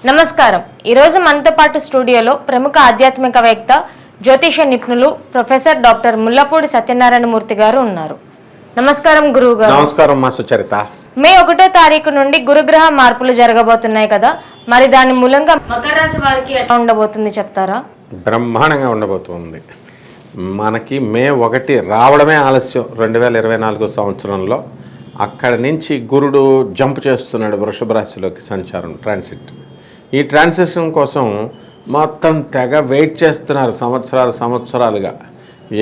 నమస్కారం. ఈరోజు మనతో పాటు స్టూడియోలో ప్రముఖ ఆధ్యాత్మికవేత్త జ్యోతిష నిపుణులు ప్రొఫెసర్ డాక్టర్ ముల్లపూడి సత్యనారాయణమూర్తి గారు ఉన్నారు. నమస్కారం గురువు గారు. నమస్కారం మా సుచరిత. మే 1వ తారీఖు నుండి గురుగ్రహ మార్పులు జరగబోతున్నాయి కదా, మరి దాని మూలంగా మకర రాశి వారికి ఎట్లా ఉండబోతుంది చెప్తారా? బ్రహ్మాండంగా ఉండబోతుంది. మనకి మే 1 రావడమే ఆలస్యం 2024 సంవత్సరంలో. అక్కడి నుంచి గురుడు జంప్ చేస్తున్నాడు వృషభ రాశిలోకి సంచారం, ట్రాన్సిట్. ఈ ట్రాన్సిషన్ కోసం మొత్తం తెగ వెయిట్ చేస్తున్నారు సంవత్సరాలుగా.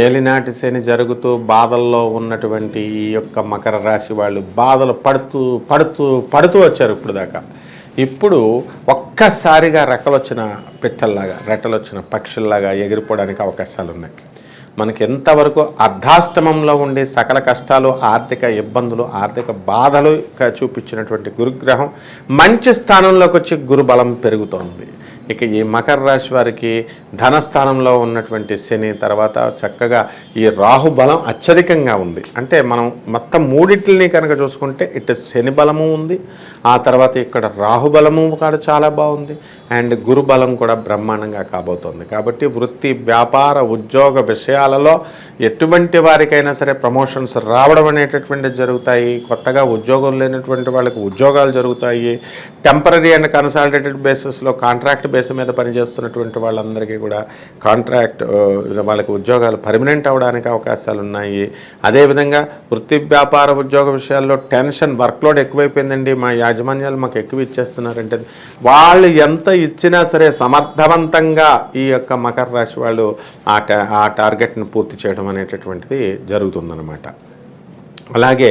ఏలినాటి శని జరుగుతూ బాధల్లో ఉన్నటువంటి ఈ యొక్క మకర రాశి వాళ్ళు బాధలు పడుతూ వచ్చారు ఇప్పుడు దాకా. ఇప్పుడు ఒక్కసారిగా రెక్కలొచ్చిన పిట్టల్లాగా, రెట్టలొచ్చిన పక్షుల్లాగా ఎగిరిపోవడానికి అవకాశాలు ఉన్నాయి. మనకి ఎంతవరకు అర్ధాష్టమంలో ఉండే సకల కష్టాలు, ఆర్థిక ఇబ్బందులు, ఆర్థిక బాధలు చూపించినటువంటి గురుగ్రహం మంచి స్థానంలోకి వచ్చి గురుబలం పెరుగుతోంది. ఇక ఈ మకర రాశి వారికి ధనస్థానంలో ఉన్నటువంటి శని తర్వాత చక్కగా ఈ రాహుబలం అత్యధికంగా ఉంది. అంటే మనం మొత్తం మూడింటిని కనుక చూసుకుంటే ఇటు శని బలము ఉంది, ఆ తర్వాత ఇక్కడ రాహుబలము కూడా చాలా బాగుంది, అండ్ గురుబలం కూడా బ్రహ్మాండంగా కాబోతోంది. కాబట్టి వృత్తి, వ్యాపార, ఉద్యోగ విషయాలలో ఎటువంటి వారికైనా సరే ప్రమోషన్స్ రావడం అనేటటువంటివి జరుగుతాయి. కొత్తగా ఉద్యోగం లేనటువంటి వాళ్ళకి ఉద్యోగాలు జరుగుతాయి. టెంపరీ అండ్ కన్సాలిడేటెడ్ బేసిస్లో కాంట్రాక్ట్ బేస్ మీద పనిచేస్తున్నటువంటి వాళ్ళందరికీ కూడా కాంట్రాక్ట్ వాళ్ళకి ఉద్యోగాలు పర్మనెంట్ అవ్వడానికి అవకాశాలు ఉన్నాయి. అదేవిధంగా వృత్తి, వ్యాపార, ఉద్యోగ విషయాల్లో టెన్షన్, వర్క్లోడ్ ఎక్కువైపోయిందండి, మా యాజమాన్యాలు మాకు ఎక్కువ ఇచ్చేస్తున్నారంటే వాళ్ళు ఎంత ఇచ్చినా సరే సమర్థవంతంగా ఈ యొక్క మకర రాశి వాళ్ళు ఆ టార్గెట్ని పూర్తి చేయడం అనేటటువంటిది జరుగుతుందన్నమాట. అలాగే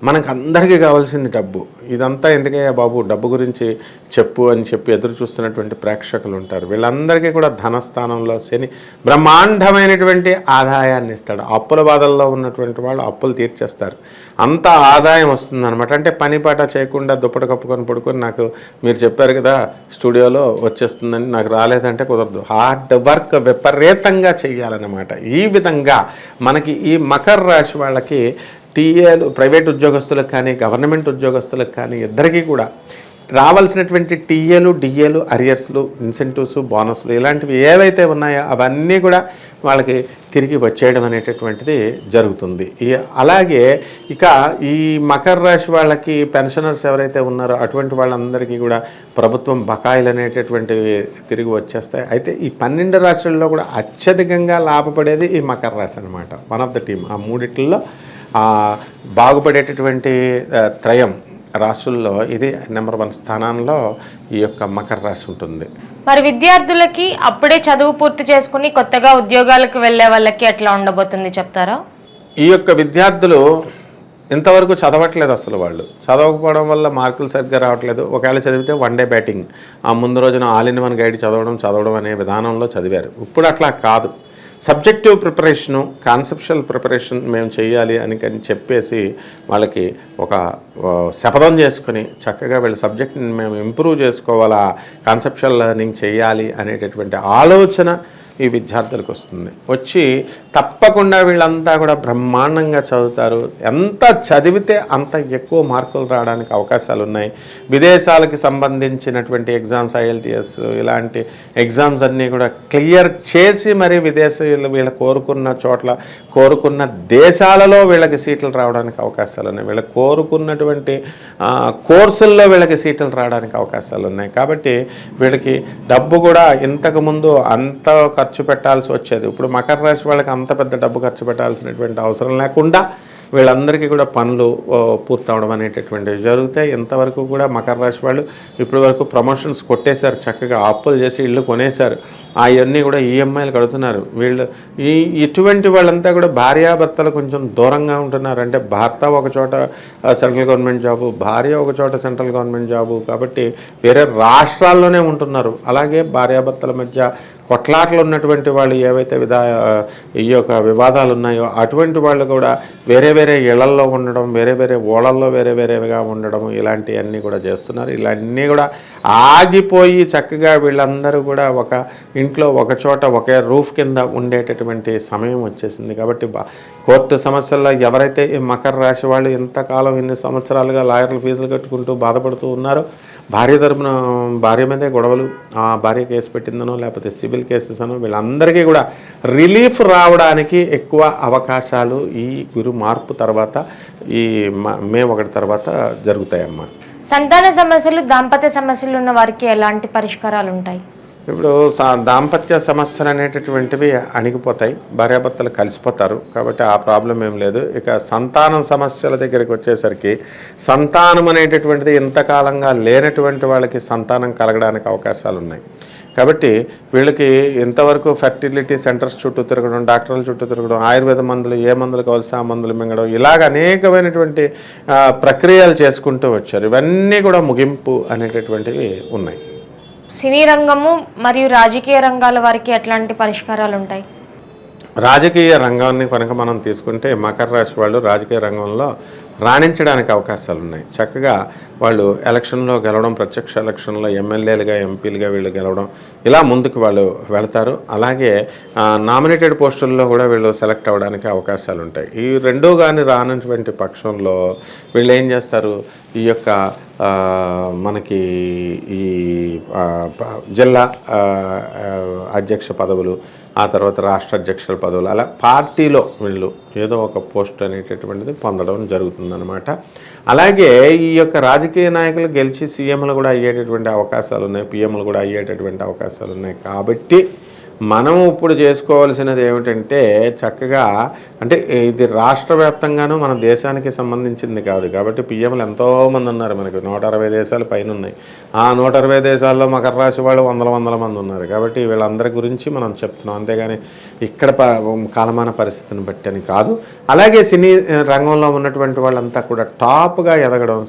మనకు అందరికీ కావాల్సింది డబ్బు. ఇదంతా ఎందుకయ్యా బాబు, డబ్బు గురించి చెప్పు అని చెప్పి ఎదురు చూస్తున్నటువంటి ప్రేక్షకులు ఉంటారు. వీళ్ళందరికీ కూడా ధనస్థానంలో శని బ్రహ్మాండమైనటువంటి ఆదాయాన్ని ఇస్తాడు. అప్పుల బాధల్లో ఉన్నటువంటి వాళ్ళు అప్పులు తీర్చేస్తారు, అంత ఆదాయం వస్తుందన్నమాట. అంటే పని పాట చేయకుండా దుప్పటి కప్పుకొని పడుకొని నాకు మీరు చెప్పారు కదా స్టూడియోలో వచ్చేస్తుందని, నాకు రాలేదంటే కుదరదు. హార్డ్ వర్క్ విపరీతంగా చేయాలన్నమాట. ఈ విధంగా మనకి ఈ మకర రాశి వాళ్ళకి టీఏలు, ప్రైవేట్ ఉద్యోగస్తులకు కానీ గవర్నమెంట్ ఉద్యోగస్తులకు కానీ ఇద్దరికీ కూడా రావాల్సినటువంటి టీఏలు, డిఏలు, అరియర్స్లు, ఇన్సెంటివ్స్, బోనస్లు ఇలాంటివి ఏవైతే ఉన్నాయో అవన్నీ కూడా వాళ్ళకి తిరిగి వచ్చేయడం అనేటటువంటిది జరుగుతుంది. అలాగే ఇక ఈ మకర రాశి వాళ్ళకి పెన్షనర్స్ ఎవరైతే ఉన్నారో అటువంటి వాళ్ళందరికీ కూడా ప్రభుత్వం బకాయిలు అనేటటువంటివి తిరిగి వచ్చేస్తాయి. అయితే ఈ 12 రాశుల్లో కూడా అత్యధికంగా లాభపడేది ఈ మకర రాశి అనమాట. One of the team. ఆ మూడిట్లో బాగుపడేటటువంటి త్రయం రాశుల్లో ఇది నెంబర్ 1 స్థానంలో ఈ యొక్క మకర రాశి ఉంటుంది. మరి విద్యార్థులకి అప్పుడే చదువు పూర్తి చేసుకుని కొత్తగా ఉద్యోగాలకు వెళ్ళే వాళ్ళకి ఎట్లా ఉండబోతుంది చెప్తారా? ఈ యొక్క విద్యార్థులు ఇంతవరకు చదవట్లేదు. అసలు వాళ్ళు చదవకపోవడం వల్ల మార్కులు సరిగ్గా రావట్లేదు. ఒకవేళ చదివితే 1 డే బ్యాటింగ్, ఆ ముందు రోజున ఆల్ ఇన్ వన్ గైడ్ చదవడం అనే విధానంలో చదివారు. ఇప్పుడు అట్లా కాదు. సబ్జెక్టివ్ ప్రిపరేషను, కాన్సెప్షువల్ ప్రిపరేషన్ మేము చేయాలి అని చెప్పేసి వాళ్ళకి ఒక శపథం చేసుకుని చక్కగా వీళ్ళ సబ్జెక్ట్ని మేము ఇంప్రూవ్ చేసుకోవాలా, కాన్సెప్షువల్ లెర్నింగ్ చేయాలి అనేటటువంటి ఆలోచన ఈ విద్యార్థులకు వస్తుంది. వచ్చి తప్పకుండా వీళ్ళంతా కూడా బ్రహ్మాండంగా చదువుతారు. ఎంత చదివితే అంత ఎక్కువ మార్కులు రావడానికి అవకాశాలు ఉన్నాయి. విదేశాలకు సంబంధించినటువంటి ఎగ్జామ్స్, ఐఎల్టీఎస్ ఇలాంటి ఎగ్జామ్స్ అన్నీ కూడా క్లియర్ చేసి మరి విదేశీయులు వీళ్ళ కోరుకున్న దేశాలలో వీళ్ళకి సీట్లు రావడానికి అవకాశాలు ఉన్నాయి. వీళ్ళ కోరుకున్నటువంటి కోర్సుల్లో వీళ్ళకి సీట్లు రావడానికి అవకాశాలు ఉన్నాయి. కాబట్టి వీళ్ళకి డబ్బు కూడా ఇంతకుముందు అంత ఖర్చు పెట్టాల్సి వచ్చేది. ఇప్పుడు మకర రాశి వాళ్ళకి అంత పెద్ద డబ్బు ఖర్చు పెట్టాల్సినటువంటి అవసరం లేకుండా వీళ్ళందరికీ కూడా పనులు పూర్తవడం అనేటటువంటివి జరుగుతాయి. ఇంతవరకు కూడా మకర రాశి వాళ్ళు ఇప్పటి వరకు ప్రమోషన్స్ కొట్టేశారు, చక్కగా అప్పులు చేసి ఇళ్ళు కొనేశారు, అవన్నీ కూడా ఈఎంఐలు కడుతున్నారు. వీళ్ళు ఇటువంటి వాళ్ళంతా కూడా భార్యాభర్తలు కొంచెం దూరంగా ఉంటున్నారు. అంటే భర్త ఒక చోట సెంట్రల్ గవర్నమెంట్ జాబు, భార్య ఒక చోట సెంట్రల్ గవర్నమెంట్ జాబు, కాబట్టి వేరే రాష్ట్రాల్లోనే ఉంటున్నారు. అలాగే భార్యాభర్తల మధ్య కొట్లాటలు ఉన్నటువంటి వాళ్ళు ఏవైతే ఈ యొక్క వివాదాలు ఉన్నాయో అటువంటి వాళ్ళు కూడా వేరే వేరే ఇళ్లల్లో ఉండడం, వేరే వేరే ఓళ్ళల్లో వేరేగా ఉండడం ఇలాంటివన్నీ కూడా చేస్తున్నారు. ఇలాన్నీ కూడా ఆగిపోయి చక్కగా వీళ్ళందరూ కూడా ఒక ఇంట్లో ఒక చోట ఒకే రూఫ్ కింద ఉండేటటువంటి సమయం వచ్చేసింది. కాబట్టి కోర్టు సమస్యల్లో ఎవరైతే ఈ మకర రాశి వాళ్ళు ఇంతకాలం ఇన్ని సంవత్సరాలుగా లాయర్ల ఫీజులు కట్టుకుంటూ బాధపడుతూ ఉన్నారో, భార్య తరపున భార్య మీదే గొడవలు, ఆ భార్య కేసు పెట్టిందనో లేకపోతే సివిల్ కేసెస్ అనో, వీళ్ళందరికీ కూడా రిలీఫ్ రావడానికి ఎక్కువ అవకాశాలు ఈ గురు మార్పు తర్వాత ఈ మే 1 తర్వాత జరుగుతాయమ్మా. సంతాన సమస్యలు, దాంపత్య సమస్యలు ఉన్న వారికి ఎలాంటి పరిష్కారాలు ఉంటాయి? ఇప్పుడు దాంపత్య సమస్యలు అనేటటువంటివి అణిగిపోతాయి, భార్యాభర్తలు కలిసిపోతారు, కాబట్టి ఆ ప్రాబ్లం ఏం లేదు. ఇక సంతానం సమస్యల దగ్గరికి వచ్చేసరికి సంతానం అనేటటువంటిది ఇంతకాలంగా లేనటువంటి వాళ్ళకి సంతానం కలగడానికి అవకాశాలు ఉన్నాయి. కాబట్టి వీళ్ళకి ఇంతవరకు ఫెర్టిలిటీ సెంటర్స్ చుట్టూ తిరగడం, డాక్టర్ల చుట్టూ తిరగడం, ఆయుర్వేద మందులు ఏ మందులు కావాల్సి ఆ మందులు మింగడం, ఇలాగ అనేకమైనటువంటి ప్రక్రియలు చేసుకుంటూ వచ్చారు. ఇవన్నీ కూడా ముగింపు అనేటటువంటివి ఉన్నాయి. సినీ రంగము మరియు రాజకీయ రంగాల వారికి ఎట్లాంటి పరిష్కారాలు ఉంటాయి? రాజకీయ రంగాన్ని కనుక మనం తీసుకుంటే మకర రాశి వాళ్ళు రాజకీయ రంగంలో రాణించడానికి అవకాశాలు ఉన్నాయి. చక్కగా వాళ్ళు ఎలక్షన్లో గెలవడం, ప్రత్యక్ష ఎలక్షన్లో ఎమ్మెల్యేలుగా ఎంపీలుగా వీళ్ళు గెలవడం, ఇలా ముందుకు వాళ్ళు వెళతారు. అలాగే నామినేటెడ్ పోస్టుల్లో కూడా వీళ్ళు సెలెక్ట్ అవ్వడానికి అవకాశాలు ఉంటాయి. ఈ రెండూ కానీ రానటువంటి పక్షంలో వీళ్ళు ఏం చేస్తారు, ఈ యొక్క మనకి ఈ జిల్లా అధ్యక్ష పదవులు, ఆ తర్వాత రాష్ట్ర అధ్యక్షుల పదవులు, అలా పార్టీలో వీళ్ళు ఏదో ఒక పోస్ట్ అనేటటువంటిది పొందడం జరుగుతుందన్నమాట. అలాగే ఈ యొక్క రాజకీయ నాయకులు గెలిచి సీఎంలు కూడా అయ్యేటటువంటి అవకాశాలు ఉన్నాయి, పిఎంలు కూడా అయ్యేటటువంటి అవకాశాలు ఉన్నాయి. కాబట్టి మనం ఇప్పుడు చేసుకోవాల్సినది ఏమిటంటే చక్కగా, అంటే ఇది రాష్ట్ర వ్యాప్తంగానూ మన దేశానికి సంబంధించింది కాదు కాబట్టి పిఎంలు ఎంతోమంది ఉన్నారు, మనకి 160 దేశాలు పైన ఉన్నాయి. ఆ 160 దేశాల్లో మకర రాశి వాళ్ళు వందల మంది ఉన్నారు. కాబట్టి వీళ్ళందరి గురించి మనం చెప్తున్నాం, అంతేగాని ఇక్కడ కాలమాన పరిస్థితిని బట్టి అని కాదు. అలాగే సినీ రంగంలో ఉన్నటువంటి వాళ్ళంతా కూడా టాప్గా ఎదగడం,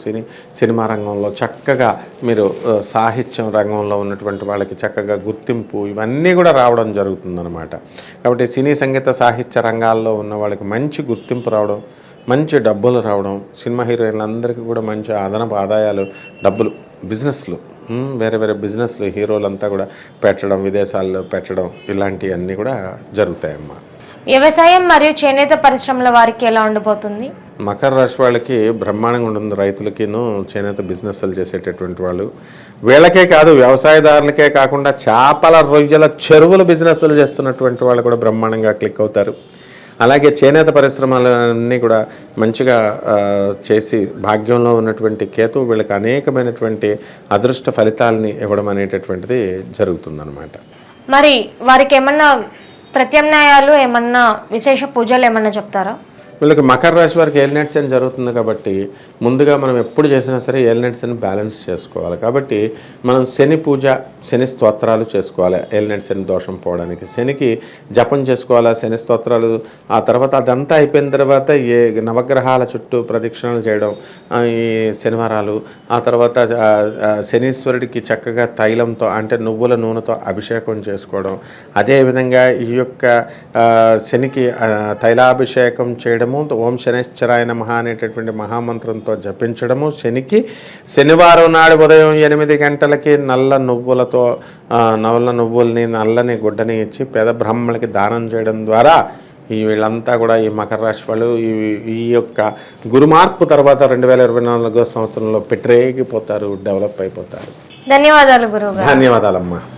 సినిమా రంగంలో చక్కగా మీరు సాహిత్యం రంగంలో ఉన్నటువంటి వాళ్ళకి చక్కగా గుర్తింపు ఇవన్నీ కూడా రావడం జరుగుతుందన్నమాట. కాబట్టి సినీ సంగీత సాహిత్య రంగాల్లో ఉన్న వాళ్ళకి మంచి గుర్తింపు రావడం, మంచి డబ్బులు రావడం, సినిమా హీరోయిన్లందరికీ కూడా మంచి అదనపు ఆదాయాలు, డబ్బులు, బిజినెస్లు, వేరే బిజినెస్లు హీరోలంతా కూడా పెట్టడం, విదేశాల్లో పెట్టడం, ఇలాంటివన్నీ కూడా జరుగుతాయమ్మా. వ్యవసాయం మరియు చేనేత పరిశ్రమల వారికి ఎలా ఉండబోతుంది? మకర రాశి వాళ్ళకి బ్రహ్మాండంగా ఉంటుంది. రైతులకిను చేనేత బిజినెస్లు చేసేటటువంటి వాళ్ళు, వీళ్ళకే కాదు వ్యవసాయదారులకే కాకుండా చేపల, రొయ్యల చెరువుల బిజినెస్లు చేస్తున్నటువంటి వాళ్ళు కూడా బ్రహ్మాండంగా క్లిక్ అవుతారు. అలాగే చేనేత పరిశ్రమలన్నీ కూడా మంచిగా చేసి భాగ్యంలో ఉన్నటువంటి కేతు వీళ్ళకి అనేకమైనటువంటి అదృష్ట ఫలితాలని ఇవ్వడం అనేటటువంటిది జరుగుతుందన్నమాట. మరి వారికి ఏమన్నా ప్రత్యామ్నాయాలు, ఏమన్నా విశేష పూజలు ఏమన్నా చెప్తారా? వీళ్ళకి మకర రాశి వారికి ఏలినాటి శని జరుగుతుంది కాబట్టి ముందుగా మనం ఎప్పుడు చేసినా సరే ఏలినాటి శని బ్యాలెన్స్ చేసుకోవాలి. కాబట్టి మనం శని పూజ, శని స్తోత్రాలు చేసుకోవాలి. ఏలినాటి శని దోషం పోవడానికి శనికి జపం చేసుకోవాలి, శని స్తోత్రాలు. ఆ తర్వాత అదంతా అయిపోయిన తర్వాత నవగ్రహాల చుట్టూ ప్రదక్షిణలు చేయడం, ఈ శనివారాలు. ఆ తర్వాత శనీశ్వరుడికి చక్కగా తైలంతో, అంటే నువ్వుల నూనెతో అభిషేకం చేసుకోవడం. అదేవిధంగా ఈ యొక్క శనికి తైలాభిషేకం చేయడము, ఓం శనేశ్వరాయ నమః అనేటటువంటి మహామంత్రంతో జపించడము. శనికి శనివారం నాడు ఉదయం 8 గంటలకి నల్ల నువ్వుల్ని, నల్లని గుడ్డని ఇచ్చి పేద బ్రాహ్మణులకి దానం చేయడం ద్వారా వీళ్ళంతా కూడా ఈ మకర రాశి వాళ్ళు ఈ యొక్క గురుమార్పు తర్వాత 2024 సంవత్సరంలో పెట్టరేగిపోతారు, డెవలప్ అయిపోతారు. ధన్యవాదాలు గురువు గారు. ధన్యవాదాలమ్మా.